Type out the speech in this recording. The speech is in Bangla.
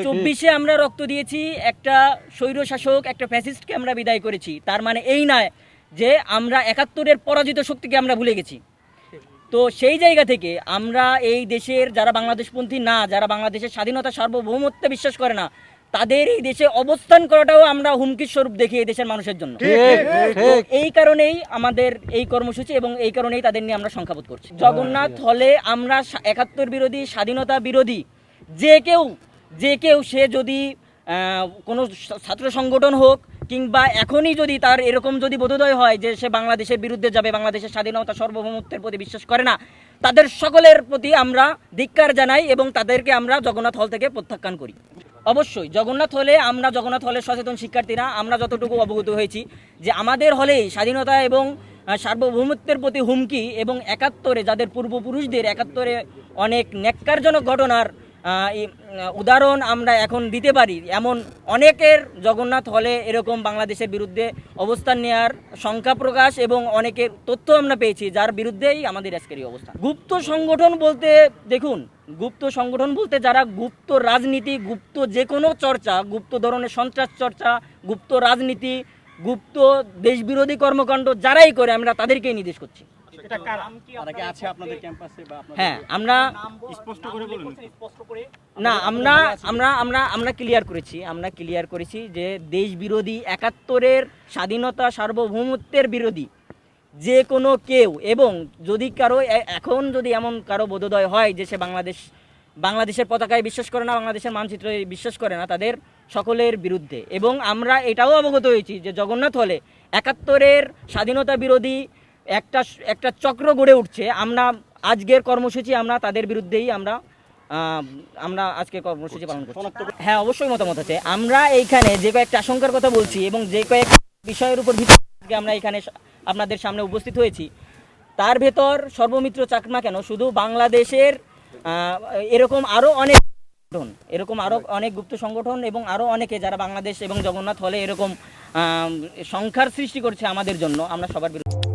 চব্বিশে আমরা রক্ত দিয়েছি, একটা স্বৈরশাসক, একটা ফ্যাসিস্টকে আমরা বিদায় করেছি। তার মানে এই নয় যে আমরা ৭১-এর পরাজিত শক্তিকে আমরা ভুলে গেছি। তো সেই জায়গা থেকে আমরা এই দেশের যারা বাংলাদেশপন্থী না, যারা বাংলাদেশের স্বাধীনতা সার্বভৌমত্বে বিশ্বাস করে না, তাদের এই দেশে অবস্থান করাটাও আমরা হুমকির স্বরূপ দেখি এই দেশের মানুষের জন্য। এই কারণেই আমাদের এই কর্মসূচি এবং এই কারণেই তাদের নিয়ে আমরা সংখ্যাবোধ করছি। জগন্নাথ হলে আমরা ৭১ বিরোধী, স্বাধীনতা বিরোধী যে কেউ সে যদি কোনো ছাত্র সংগঠন হোক কিংবা এখনই যদি তার এরকম যদি বোধোদয় হয় যে সে বাংলাদেশের বিরুদ্ধে যাবে, বাংলাদেশের স্বাধীনতা সার্বভৌমত্বের প্রতি বিশ্বাস করে না, তাদের সকলের প্রতি আমরা ধিক্কার জানাই এবং তাদেরকে আমরা জগন্নাথ হল থেকে প্রত্যাখ্যান করি। অবশ্যই জগন্নাথ হলের সচেতন শিক্ষার্থীরা আমরা যতটুকু অবগত হয়েছি যে আমাদের হলেই স্বাধীনতা এবং সার্বভৌমত্বের প্রতি হুমকি এবং ৭১-এ যাদের পূর্বপুরুষদের ৭১-এ অনেক ন্যাক্কারজনক ঘটনার উদাহরণ আমরা এখন দিতে পারি, এমন অনেকের জগন্নাথ হলে এরকম বাংলাদেশের বিরুদ্ধে অবস্থান নেওয়ার সংখ্যা প্রকাশ এবং অনেকের তথ্য আমরা পেয়েছি, যার বিরুদ্ধেই আমাদের আজকের এই অবস্থা। গুপ্ত সংগঠন বলতে দেখুন, গুপ্ত সংগঠন বলতে যারা গুপ্ত রাজনীতি, গুপ্ত যে কোনো চর্চা, গুপ্ত ধরনের সন্ত্রাস চর্চা, গুপ্ত রাজনীতি, গুপ্ত দেশবিরোধী কর্মকাণ্ড যারাই করে আমরা তাদেরকেই নির্দেশ করছি। হ্যাঁ, আমরা ক্লিয়ার করেছি যে দেশ বিরোধী, ৭১-এর স্বাধীনতা সার্বভৌমত্বের বিরোধী যে কোনো কেউ, এবং যদি কারো এখন যদি এমন কারো বোধোদয় হয় যে সে বাংলাদেশের পতাকায় বিশ্বাস করে না, বাংলাদেশের মানচিত্রে বিশ্বাস করে না, তাদের সকলের বিরুদ্ধে। এবং আমরা এটাও অবগত হয়েছি যে জগন্নাথ হলে ৭১-এর স্বাধীনতা বিরোধী একটা চক্র গড়ে উঠছে। আমরা আজকের কর্মসূচি আমরা তাদের বিরুদ্ধেই আমরা আজকে কর্মসূচি পালন করছি। হ্যাঁ, অবশ্যই মতামত আছে। আমরা এইখানে যে কয়েকটা আশঙ্কার কথা বলছি এবং যে কয়েক বিষয়ের উপর ভিত্তি আমরা এখানে আপনাদের সামনে উপস্থিত হয়েছি, তার ভেতর সর্বমিত্র চাকমা কেন, শুধু বাংলাদেশের এরকম আরও অনেক গুপ্ত সংগঠন এবং আরও অনেকে যারা বাংলাদেশ এবং জগন্নাথ হলে এরকম সংখ্যার সৃষ্টি করছে আমাদের জন্য, আমরা সবার বিরুদ্ধে।